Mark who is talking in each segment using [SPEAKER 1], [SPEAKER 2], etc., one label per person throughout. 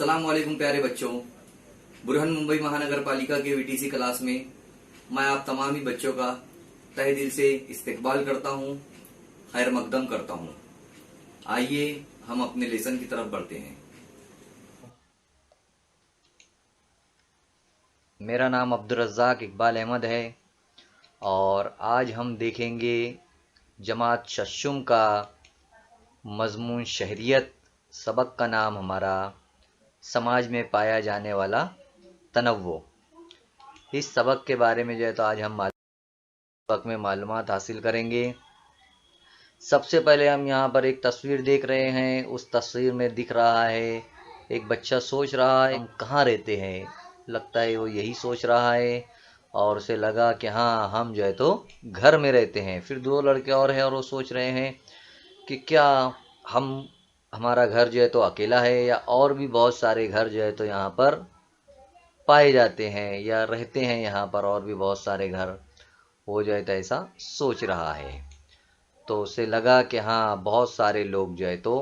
[SPEAKER 1] अस्सलाम वालेकुम प्यारे बच्चों। बुरहन मुंबई महानगर पालिका के वीटीसी क्लास में मैं आप तमाम ही बच्चों का तहे दिल से इस्तकबाल करता हूं, खैर मकदम करता हूं। आइए हम अपने लेसन की तरफ बढ़ते हैं।
[SPEAKER 2] मेरा नाम अब्दुल रज़्ज़ाक इकबाल अहमद है और आज हम देखेंगे जमात शशुम का मज़मून शहरियत। सबक का नाम हमारा समाज में पाया जाने वाला तनव्वुर। इस सबक के बारे में तो आज हम सबक में मालूमात हासिल करेंगे। सबसे पहले हम यहाँ पर एक तस्वीर देख रहे हैं। उस तस्वीर में दिख रहा है एक बच्चा सोच रहा है हम कहाँ रहते हैं। लगता है वो यही सोच रहा है और उसे लगा कि हाँ हम तो घर में रहते हैं। फिर दो लड़के और हैं और वो सोच रहे हैं कि क्या हमारा घर तो अकेला है या और भी बहुत सारे घर तो यहाँ पर पाए जाते हैं या रहते हैं यहाँ पर और भी बहुत सारे घर। वो तो ऐसा सोच रहा है तो उसे लगा कि हाँ बहुत सारे लोग तो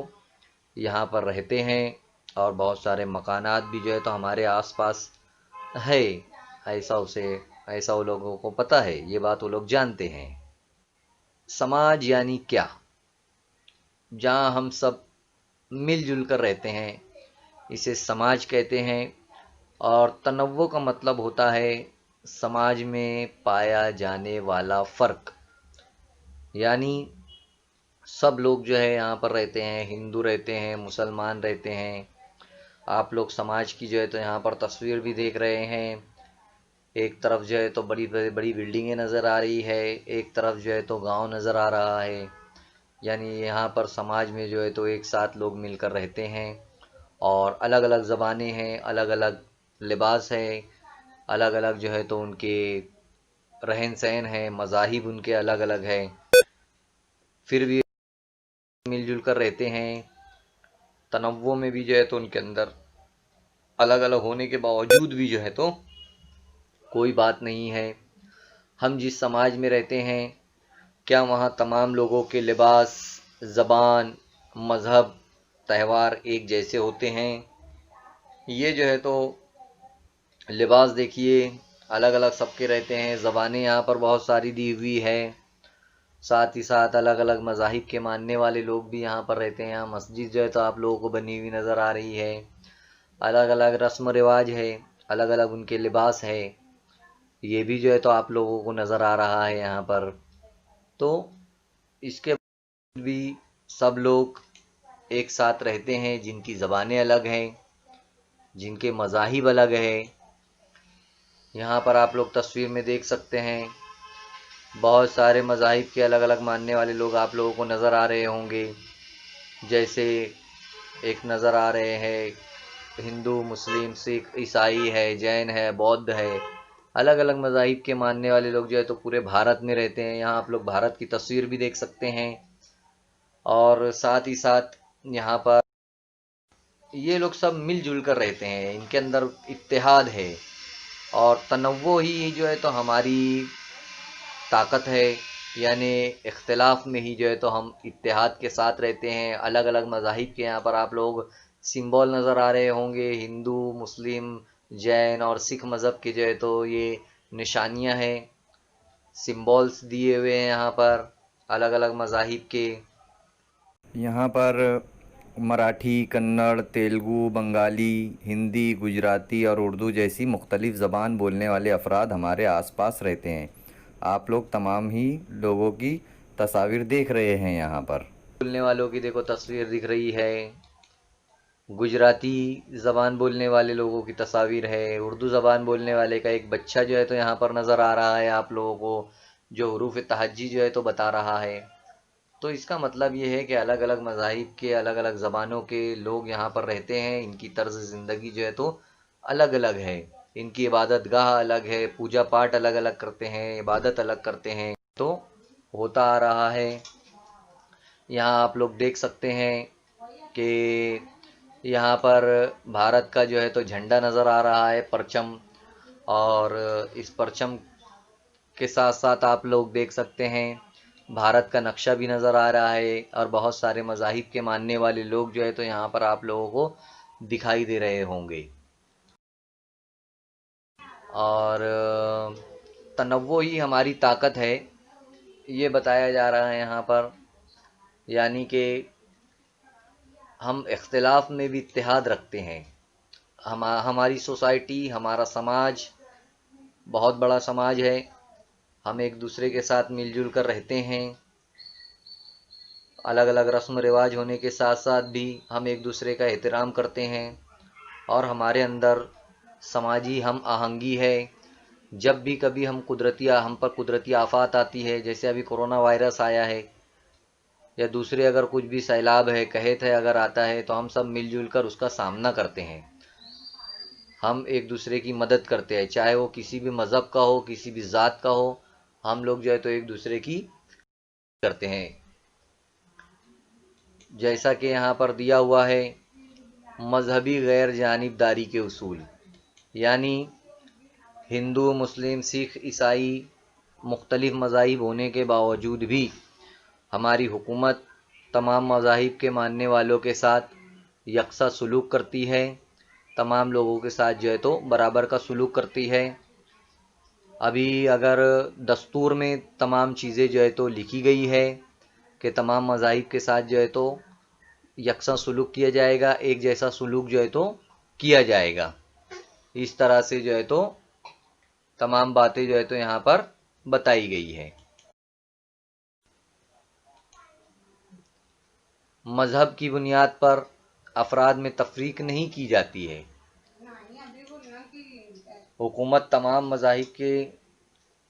[SPEAKER 2] यहाँ पर रहते हैं और बहुत सारे मकानात भी तो हमारे आसपास है। ऐसा वो लोगों को पता है, ये बात वो लोग जानते हैं। समाज यानी क्या? जहाँ हम सब मिलजुल कर रहते हैं इसे समाज कहते हैं। और तनव्वुर का मतलब होता है समाज में पाया जाने वाला फ़र्क। यानी सब लोग है यहाँ पर रहते हैं, हिंदू रहते हैं, मुसलमान रहते हैं। आप लोग समाज की तो यहाँ पर तस्वीर भी देख रहे हैं। एक तरफ तो बड़ी बड़ी बिल्डिंगें नज़र आ रही है, एक तरफ तो गांव नज़र आ रहा है। यानी यहाँ पर समाज में तो एक साथ लोग मिलकर रहते हैं और अलग अलग ज़बानें हैं, अलग अलग लिबास है, अलग अलग तो उनके रहन सहन है, मज़ाहिब उनके अलग अलग है, फिर भी मिलजुल कर रहते हैं। तनव्वुर में भी तो उनके अंदर अलग अलग होने के बावजूद भी तो कोई बात नहीं है। हम जिस समाज में रहते हैं क्या वहाँ तमाम लोगों के लिबास, ज़बान, मज़हब, त्यौहार एक जैसे होते हैं? ये तो लिबास देखिए अलग अलग सबके रहते हैं। ज़बानें यहाँ पर बहुत सारी दी हुई है, साथ ही साथ अलग अलग मज़ाहिब के मानने वाले लोग भी यहाँ पर रहते हैं। यहाँ मस्जिद तो आप लोगों को बनी हुई नज़र आ रही है। अलग अलग रस्म रिवाज है, अलग अलग उनके लिबास है, ये भी तो आप लोगों को नज़र आ रहा है यहाँ पर। तो इसके बाद भी सब लोग एक साथ रहते हैं जिनकी ज़बानें अलग हैं, जिनके मज़ाहिब अलग है। यहाँ पर आप लोग तस्वीर में देख सकते हैं बहुत सारे मज़ाहिब के अलग अलग मानने वाले लोग आप लोगों को नज़र आ रहे होंगे। जैसे एक नज़र आ रहे हैं हिंदू, मुस्लिम, सिख, ईसाई है, जैन है, बौद्ध है। अलग अलग मज़ाहिब के मानने वाले लोग तो पूरे भारत में रहते हैं। यहाँ आप लोग भारत की तस्वीर भी देख सकते हैं और साथ ही साथ यहाँ पर ये लोग सब मिलजुल कर रहते हैं, इनके अंदर इत्तेहाद है। और तनव्वुर ही तो हमारी ताकत है। यानी इख्तिलाफ में ही तो हम इत्तेहाद के साथ रहते हैं। अलग अलग मज़ाहिब के यहाँ पर आप लोग सिंबल नज़र आ रहे होंगे, हिंदू, मुस्लिम, जैन और सिख मज़हब के तो ये निशानियाँ हैं, सिंबल्स दिए हुए हैं यहाँ पर अलग अलग मज़ाहिब के।
[SPEAKER 3] यहाँ पर मराठी, कन्नड़, तेलुगु, बंगाली, हिंदी, गुजराती और उर्दू जैसी मुख्तलिफ़ ज़बान बोलने वाले अफराद हमारे आसपास रहते हैं। आप लोग तमाम ही लोगों की तस्वीर देख रहे हैं। यहाँ पर
[SPEAKER 2] बोलने वालों की देखो तस्वीर दिख रही है, गुजराती ज़बान बोलने वाले लोगों की तस्वीर है, उर्दू ज़बान बोलने वाले का एक बच्चा तो यहाँ पर नज़र आ रहा है आप लोगों को, जो हुरूफ तहज्जी तो बता रहा है। तो इसका मतलब ये है कि अलग अलग मज़ाहिब के अलग अलग ज़बानों के लोग यहाँ पर रहते हैं। इनकी तर्ज ज़िंदगी तो अलग अलग है, इनकी इबादत गाह अलग है, पूजा पाठ अलग अलग करते हैं, इबादत अलग करते हैं। तो होता आ रहा है। यहाँ आप लोग देख सकते हैं कि यहाँ पर भारत का तो झंडा नज़र आ रहा है, परचम। और इस परचम के साथ साथ आप लोग देख सकते हैं भारत का नक्शा भी नज़र आ रहा है और बहुत सारे मज़ाहिब के मानने वाले लोग तो यहाँ पर आप लोगों को दिखाई दे रहे होंगे। और तनव्वु ही हमारी ताकत है, ये बताया जा रहा है यहाँ पर। यानी कि हम इख्तिलाफ में भी इत्तेहाद रखते हैं। हमारी सोसाइटी, हमारा समाज बहुत बड़ा समाज है। हम एक दूसरे के साथ मिलजुल कर रहते हैं। अलग अलग रस्म रिवाज होने के साथ साथ भी हम एक दूसरे का एहतराम करते हैं, और हमारे अंदर समाजी हम आहंगी है। जब भी कभी हम पर कुदरती आफत आती है, जैसे अभी कोरोना वायरस आया है, या दूसरे अगर कुछ भी सैलाब है, कहत है अगर आता है, तो हम सब मिलजुल कर उसका सामना करते हैं। हम एक दूसरे की मदद करते हैं, चाहे वो किसी भी मज़हब का हो, किसी भी ज़ात का हो। हम लोग जो है तो एक दूसरे की करते हैं। जैसा कि यहाँ पर दिया हुआ है, मजहबी गैर जानिबदारी के उसूल, यानी हिंदू, मुस्लिम, सिख, ईसाई मुख्तलिफ मज़ाहिब होने के बावजूद भी हमारी हुकूमत तमाम मज़ाहिब के मानने वालों के साथ यकसा सलूक करती है। तमाम लोगों के साथ जो है तो बराबर का सलूक करती है। अभी अगर दस्तूर में तमाम चीज़ें जो है तो लिखी गई है कि तमाम मज़ाहिब के साथ जो है तो यकसा सलूक किया जाएगा, एक जैसा सलूक जो है तो किया जाएगा। इस तरह से जो है तो तमाम बातें जो है तो यहाँ पर बताई गई है। मज़हब की बुनियाद पर अफराद में तफरीक नहीं की जाती है। हुकूमत तमाम मज़ाहिब के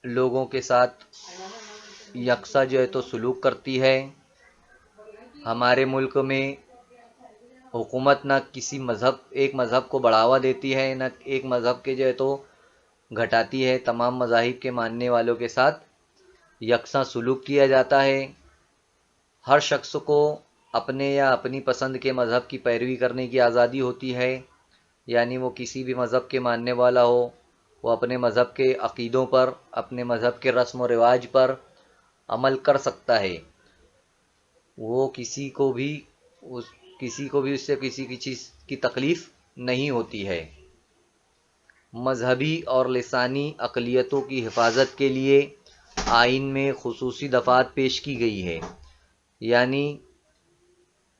[SPEAKER 2] लोगों के साथ यकसा जो है तो सलूक करती है। हमारे मुल्क में हुकूमत न किसी एक मज़हब को बढ़ावा देती है, न एक मज़हब के जो है तो घटाती है। तमाम मज़ाहिब के मानने वालों के साथ यकसा सलूक किया जाता है। हर शख्स को अपने या अपनी पसंद के मज़हब की पैरवी करने की आज़ादी होती है। यानी वो किसी भी मज़हब के मानने वाला हो, वो अपने मज़हब के अक़ीदों पर, अपने मज़हब के रस्म व रिवाज पर अमल कर सकता है। वो किसी को भी उससे किसी की चीज़ की तकलीफ़ नहीं होती है। मजहबी और लिसानी अक़लियतों की हिफाजत के लिए आइन में खुसूसी दफ़ात पेश की गई है। यानी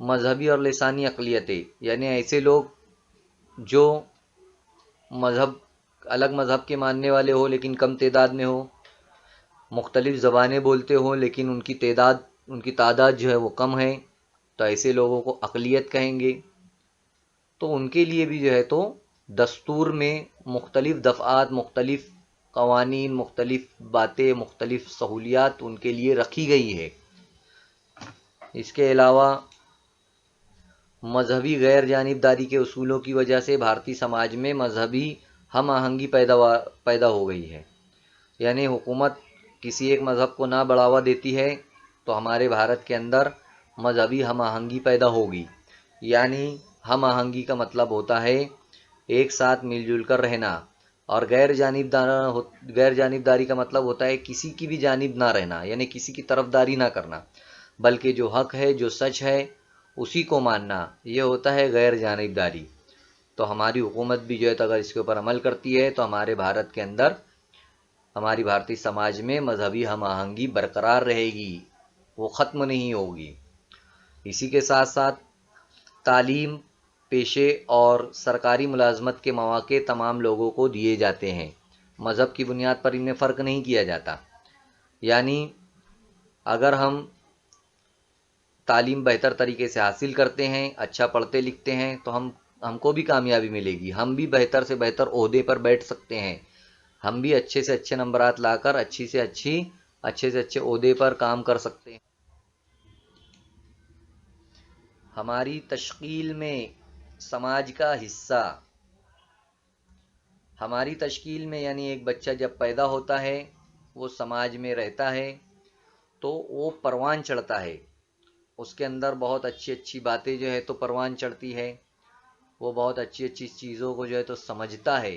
[SPEAKER 2] मजहबी और लिसानी अक़लियतें, यानी ऐसे लोग जो अलग मज़हब के मानने वाले हो लेकिन कम तादाद में हो, मुख्तलिफ़ ज़बानें बोलते हो लेकिन उनकी तादाद जो है वो कम है, तो ऐसे लोगों को अक़लियत कहेंगे। तो उनके लिए भी जो है तो दस्तूर में मुख्तलिफ़ दफ़आत, मुख्तलिफ़ क़वानीन, मुख्तलिफ़ बातें, मुख्तलिफ़ सहूलियात उनके लिए रखी गई है। इसके अलावा मजहबी गैर जानिबदारी के उसूलों की वजह से भारतीय समाज में मजहबी हम आहंगी पैदा हो गई है। यानी हुकूमत किसी एक मज़हब को ना बढ़ावा देती है तो हमारे भारत के अंदर मजहबी हम आहंगी पैदा होगी। यानी हम आहंगी का मतलब होता है एक साथ मिलजुल कर रहना, और गैर जानिबदारी का मतलब होता है किसी की भी जानिब ना रहना, यानी किसी की तरफदारी ना करना, बल्कि जो हक है, जो सच है, उसी को मानना। ये होता है गैर जानिबदारी। तो हमारी हुकूमत भी जो है तो अगर इसके ऊपर अमल करती है तो हमारे भारत के अंदर, हमारी भारतीय समाज में मजहबी हम आहंगी बरकरार रहेगी, वो ख़त्म नहीं होगी। इसी के साथ साथ तालीम, पेशे और सरकारी मुलाजमत के मौके तमाम लोगों को दिए जाते हैं। मज़हब की बुनियाद पर इनमें फ़र्क नहीं किया जाता। यानी अगर हम तालीम बेहतर तरीके से हासिल करते हैं, अच्छा पढ़ते लिखते हैं, तो हमको भी कामयाबी मिलेगी। हम भी बेहतर से बेहतर ओहदे पर बैठ सकते हैं। हम भी अच्छे से अच्छे नंबरात लाकर अच्छे से अच्छे ओहदे पर काम कर सकते हैं। हमारी तश्कील में समाज का हिस्सा, हमारी तश्कील में यानी एक बच्चा जब पैदा होता है, वो समाज में रहता है तो वो परवान चढ़ता है। उसके अंदर बहुत अच्छी अच्छी बातें जो है तो परवान चढ़ती है। वो बहुत अच्छी अच्छी चीज़ों को जो है तो समझता है।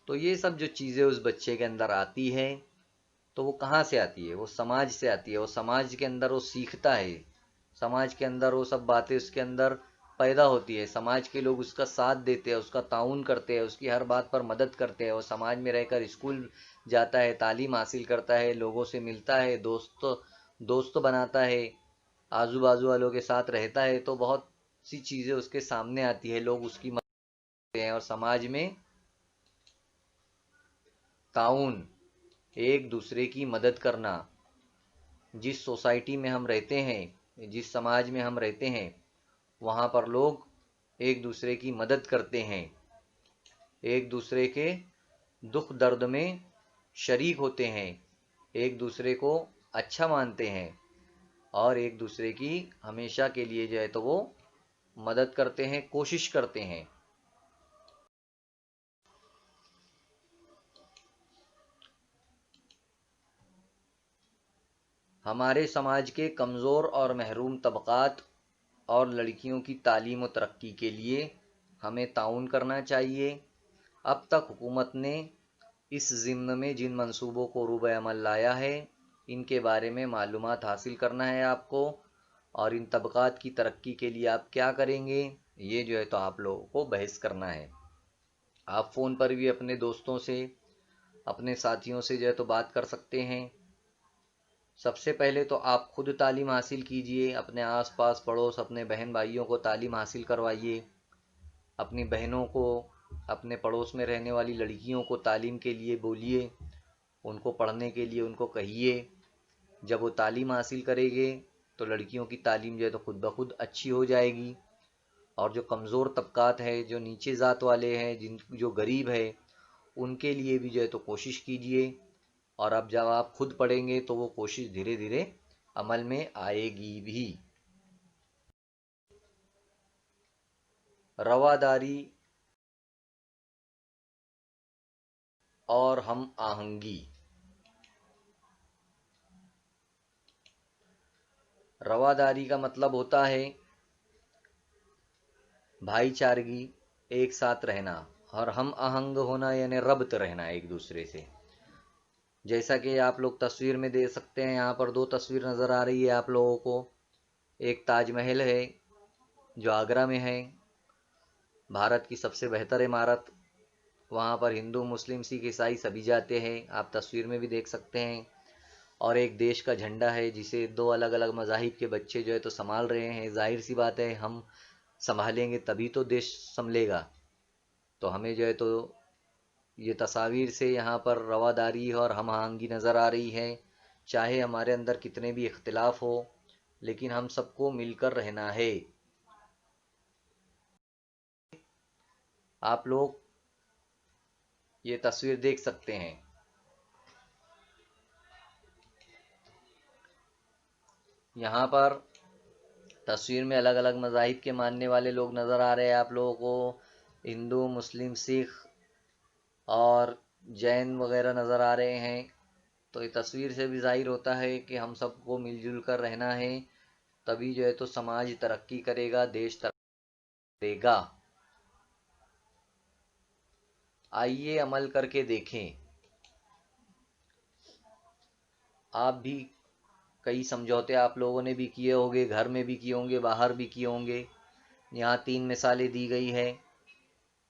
[SPEAKER 2] तो ये सब जो चीज़ें उस बच्चे के अंदर आती है, तो वो कहाँ से आती है? वो समाज से आती है। वो समाज के अंदर वो सीखता है, समाज के अंदर वो सब बातें उसके अंदर پیدا ہوتی ہے، سماج کے لوگ اس کا ساتھ دیتے ہیں، اس کا تعاون کرتے ہیں، اس کی ہر بات پر مدد کرتے ہیں، وہ سماج میں رہ کر اسکول جاتا ہے، تعلیم حاصل کرتا ہے، لوگوں سے ملتا ہے، دوست بناتا ہے، آزو بازو والوں کے ساتھ رہتا ہے، تو بہت سی چیزیں اس کے سامنے آتی ہے، لوگ اس کی مدد کرتے ہیں، اور سماج میں تعاون، ایک دوسرے کی مدد کرنا، جس سوسائٹی میں ہم رہتے ہیں، جس سماج میں ہم رہتے ہیں، وہاں پر لوگ ایک دوسرے کی مدد کرتے ہیں، ایک دوسرے کے دکھ درد میں شریک ہوتے ہیں، ایک دوسرے کو اچھا مانتے ہیں، اور ایک دوسرے کی ہمیشہ کے لیے جو ہے تو وہ مدد کرتے ہیں، کوشش کرتے ہیں۔ ہمارے سماج کے کمزور اور محروم طبقات اور لڑکیوں کی تعلیم و ترقی کے لیے ہمیں تعاون کرنا چاہیے۔ اب تک حکومت نے اس ضمن میں جن منصوبوں کو روبہ عمل لایا ہے، ان کے بارے میں معلومات حاصل کرنا ہے آپ کو، اور ان طبقات کی ترقی کے لیے آپ کیا کریں گے، یہ جو ہے تو آپ لوگوں کو بحث کرنا ہے۔ آپ فون پر بھی اپنے دوستوں سے، اپنے ساتھیوں سے جو ہے تو بات کر سکتے ہیں۔ سب سے پہلے تو آپ خود تعلیم حاصل کیجئے، اپنے آس پاس پڑوس، اپنے بہن بھائیوں کو تعلیم حاصل کروائیے، اپنی بہنوں کو، اپنے پڑوس میں رہنے والی لڑکیوں کو تعلیم کے لیے بولیے، ان کو پڑھنے کے لیے ان کو کہیے۔ جب وہ تعلیم حاصل کرے گے تو لڑکیوں کی تعلیم جو ہے تو خود بخود اچھی ہو جائے گی، اور جو کمزور طبقات ہیں، جو نیچے ذات والے ہیں، جو غریب ہیں، ان کے لیے بھی جو ہے تو کوشش کیجئے، اور اب جب آپ خود پڑھیں گے تو وہ کوشش دھیرے دھیرے عمل میں آئے گی بھی۔ رواداری اور ہم آہنگی۔ رواداری کا مطلب ہوتا ہے بھائی چارگی، ایک ساتھ رہنا، اور ہم آہنگ ہونا یعنی ربط رہنا ایک دوسرے سے۔ جیسا کہ آپ لوگ تصویر میں دیکھ سکتے ہیں، یہاں پر دو تصویر نظر آ رہی ہے آپ لوگوں کو۔ ایک تاج محل ہے جو آگرہ میں ہے، بھارت کی سب سے بہتر عمارت، وہاں پر ہندو، مسلم، سکھ، عیسائی سبھی جاتے ہیں، آپ تصویر میں بھی دیکھ سکتے ہیں۔ اور ایک دیش کا جھنڈا ہے جسے دو الگ الگ مذاہب کے بچے جو ہے تو سنبھال رہے ہیں۔ ظاہر سی بات ہے، ہم سنبھالیں گے تبھی تو دیش سنبھلے گا۔ تو ہمیں جو ہے تو یہ تصاویر سے یہاں پر رواداری اور ہم آہنگی نظر آ رہی ہے، چاہے ہمارے اندر کتنے بھی اختلاف ہو، لیکن ہم سب کو مل کر رہنا ہے۔ آپ لوگ یہ تصویر دیکھ سکتے ہیں، یہاں پر تصویر میں الگ الگ مذاہب کے ماننے والے لوگ نظر آ رہے ہیں آپ لوگوں کو، ہندو، مسلم، سکھ اور جین وغیرہ نظر آ رہے ہیں۔ تو یہ تصویر سے بھی ظاہر ہوتا ہے کہ ہم سب کو مل جل کر رہنا ہے، تبھی جو ہے تو سماج ترقی کرے گا، دیش ترقی کرے گا۔ آئیے عمل کر کے دیکھیں۔ آپ بھی کئی سمجھوتے آپ لوگوں نے بھی کیے ہوں گے، گھر میں بھی کیے ہوں گے، باہر بھی کیے ہوں گے۔ یہاں 3 مثالیں دی گئی ہیں،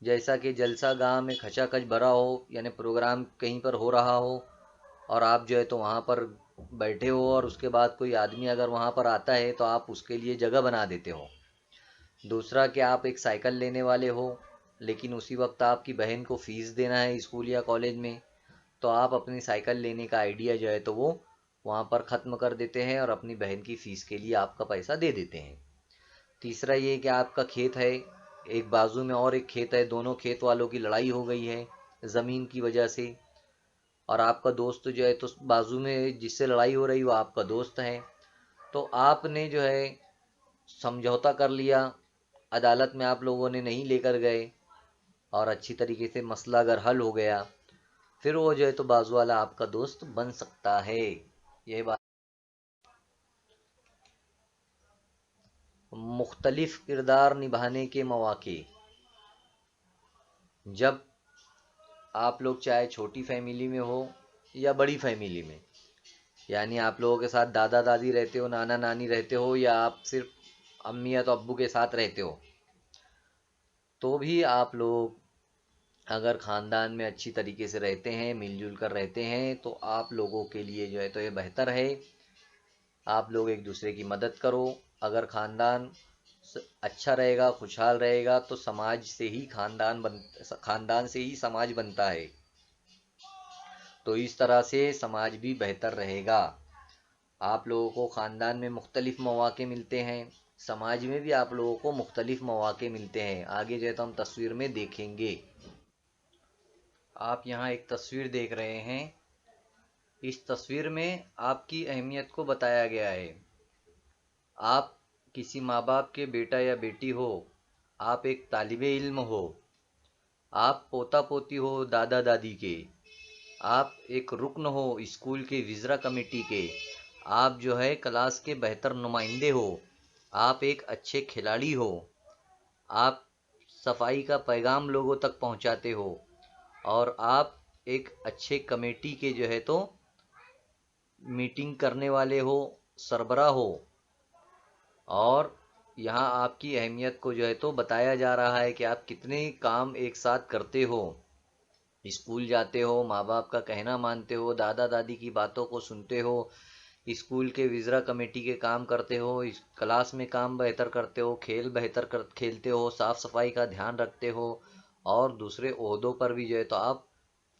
[SPEAKER 2] جیسا کہ جلسہ گاہ میں کھچا کھچ بھرا ہو، یعنی پروگرام کہیں پر ہو رہا ہو، اور آپ جو ہے تو وہاں پر بیٹھے ہو، اور اس کے بعد کوئی آدمی اگر وہاں پر آتا ہے تو آپ اس کے لیے جگہ بنا دیتے ہو۔ دوسرا کہ آپ ایک سائیکل لینے والے ہو، لیکن اسی وقت آپ کی بہن کو فیس دینا ہے اسکول یا کالج میں، تو آپ اپنی سائیکل لینے کا آئیڈیا جو ہے تو وہ وہاں پر ختم کر دیتے ہیں، اور اپنی بہن کی فیس کے لیے آپ کا پیسہ دے دیتے ہیں۔ تیسرا یہ کہ آپ کا کھیت ہے، ایک بازو میں اور ایک کھیت ہے، دونوں کھیت والوں کی لڑائی ہو گئی ہے زمین کی وجہ سے، اور آپ کا دوست جو ہے تو بازو میں جس سے لڑائی ہو رہی وہ آپ کا دوست ہے، تو آپ نے جو ہے سمجھوتا کر لیا، عدالت میں آپ لوگوں نے نہیں لے کر گئے، اور اچھی طریقے سے مسئلہ اگر حل ہو گیا، پھر وہ جو ہے تو بازو والا آپ کا دوست بن سکتا ہے۔ یہ بات مختلف کردار نبھانے کے مواقع۔ جب آپ لوگ چاہے چھوٹی فیملی میں ہو یا بڑی فیملی میں، یعنی آپ لوگوں کے ساتھ دادا دادی رہتے ہو، نانا نانی رہتے ہو، یا آپ صرف امی یا تو ابو کے ساتھ رہتے ہو، تو بھی آپ لوگ اگر خاندان میں اچھی طریقے سے رہتے ہیں، مل جل کر رہتے ہیں، تو آپ لوگوں کے لیے جو ہے تو یہ بہتر ہے۔ آپ لوگ ایک دوسرے کی مدد کرو۔ اگر خاندان اچھا رہے گا، خوشحال رہے گا، تو سماج سے ہی خاندان سے ہی سماج بنتا ہے۔ تو اس طرح سے سماج بھی بہتر رہے گا۔ آپ لوگوں کو خاندان میں مختلف مواقع ملتے ہیں، سماج میں بھی آپ لوگوں کو مختلف مواقع ملتے ہیں۔ آگے جو ہے تو ہم تصویر میں دیکھیں گے۔ آپ یہاں ایک تصویر دیکھ رہے ہیں۔ اس تصویر میں آپ کی اہمیت کو بتایا گیا ہے۔ آپ کسی ماں باپ کے بیٹا یا بیٹی ہو، آپ ایک طالب علم ہو، آپ پوتا پوتی ہو دادا دادی کے، آپ ایک رکن ہو اسکول کے وزرا کمیٹی کے، آپ جو ہے کلاس کے بہتر نمائندے ہو، آپ ایک اچھے کھلاڑی ہو، آپ صفائی کا پیغام لوگوں تک پہنچاتے ہو، اور آپ ایک اچھے کمیٹی کے جو ہے تو میٹنگ کرنے والے ہو، سربراہ ہو، اور یہاں آپ کی اہمیت کو جو ہے تو بتایا جا رہا ہے کہ آپ کتنے کام ایک ساتھ کرتے ہو۔ اسکول جاتے ہو، ماں باپ کا کہنا مانتے ہو، دادا دادی کی باتوں کو سنتے ہو، اسکول کے وزرا کمیٹی کے کام کرتے ہو، کلاس میں کام بہتر کرتے ہو، کھیل بہتر کھیلتے ہو، صاف صفائی کا دھیان رکھتے ہو، اور دوسرے عہدوں پر بھی جو ہے تو آپ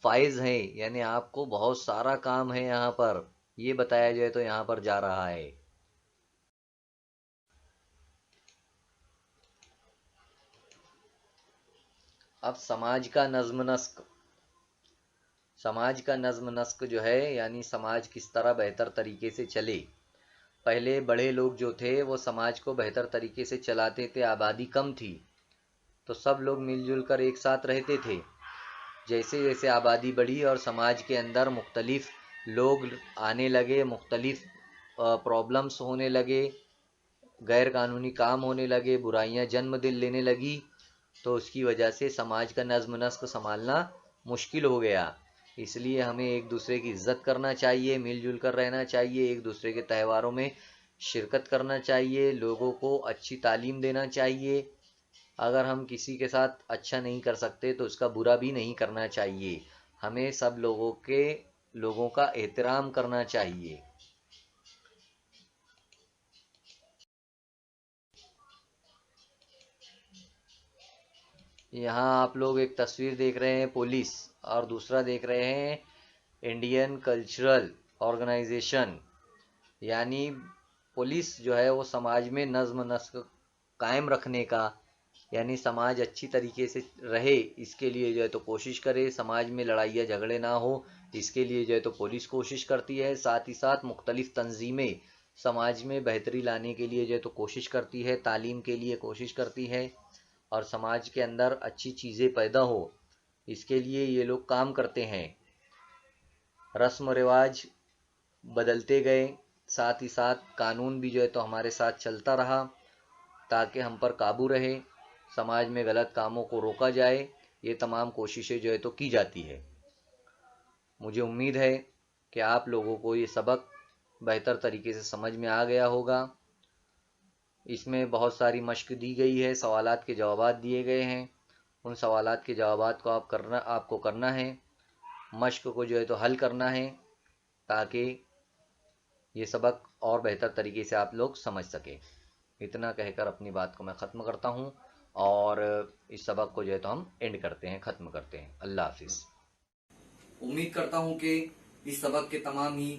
[SPEAKER 2] فائز ہیں، یعنی آپ کو بہت سارا کام ہے یہاں پر، یہ بتایا جائے تو یہاں پر جا رہا ہے۔ اب سماج کا نظم نسق، سماج کا نظم نسق جو ہے یعنی سماج کس طرح بہتر طریقے سے چلے۔ پہلے بڑے لوگ جو تھے وہ سماج کو بہتر طریقے سے چلاتے تھے، آبادی کم تھی تو سب لوگ مل جل کر ایک ساتھ رہتے تھے۔ جیسے جیسے آبادی بڑھی اور سماج کے اندر مختلف لوگ آنے لگے، مختلف پرابلمس ہونے لگے، غیر قانونی کام ہونے لگے، برائیاں جنم لینے لگی، تو اس کی وجہ سے سماج کا نظم نسق سنبھالنا مشکل ہو گیا۔ اس لیے ہمیں ایک دوسرے کی عزت کرنا چاہیے، مل جل کر رہنا چاہیے، ایک دوسرے کے تہواروں میں شرکت کرنا چاہیے، لوگوں کو اچھی تعلیم دینا چاہیے۔ اگر ہم کسی کے ساتھ اچھا نہیں کر سکتے تو اس کا برا بھی نہیں کرنا چاہیے۔ ہمیں سب لوگوں کا احترام کرنا چاہیے۔ یہاں آپ لوگ ایک تصویر دیکھ رہے ہیں پولیس، اور دوسرا دیکھ رہے ہیں انڈین کلچرل آرگنائزیشن، یعنی پولیس جو ہے وہ سماج میں نظم نسق قائم رکھنے کا، یعنی سماج اچھی طریقے سے رہے اس کے لیے جو ہے تو کوشش کرے، سماج میں لڑائیاں جھگڑے نہ ہو اس کے لیے جو ہے تو پولیس کوشش کرتی ہے۔ ساتھ ہی ساتھ مختلف تنظیمیں سماج میں بہتری لانے کے لیے جو ہے تو کوشش کرتی ہے، تعلیم کے لیے کوشش کرتی ہے، اور سماج کے اندر اچھی چیزیں پیدا ہو اس کے لیے یہ لوگ کام کرتے ہیں۔ رسم و رواج بدلتے گئے، ساتھ ہی ساتھ قانون بھی جو ہے تو ہمارے ساتھ چلتا رہا تاکہ ہم پر قابو رہے، سماج میں غلط کاموں کو روکا جائے، یہ تمام کوششیں جو ہے تو کی جاتی ہے۔ مجھے امید ہے کہ آپ لوگوں کو یہ سبق بہتر طریقے سے سمجھ میں آ گیا ہوگا۔ اس میں بہت ساری مشق دی گئی ہے، سوالات کے جوابات دیے گئے ہیں، ان سوالات کے جوابات کو آپ کو کرنا ہے، مشق کو جو ہے تو حل کرنا ہے تاکہ یہ سبق اور بہتر طریقے سے آپ لوگ سمجھ سکیں۔ اتنا کہہ کر اپنی بات کو میں ختم کرتا ہوں، اور اس سبق کو جو ہے تو ہم اینڈ کرتے ہیں، ختم کرتے ہیں۔ اللہ حافظ۔
[SPEAKER 1] امید کرتا ہوں کہ اس سبق کے تمام ہی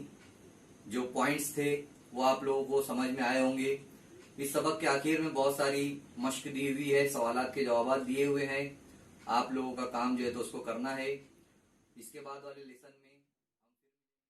[SPEAKER 1] جو پوائنٹس تھے وہ آپ لوگوں کو سمجھ میں آئے ہوں گے۔ اس سبق کے آخر میں بہت ساری مشق دی ہوئی ہے، سوالات کے جوابات دیے ہوئے ہیں، آپ لوگوں کا کام جو ہے تو اس کو کرنا ہے۔ اس کے بعد والے لیسن میں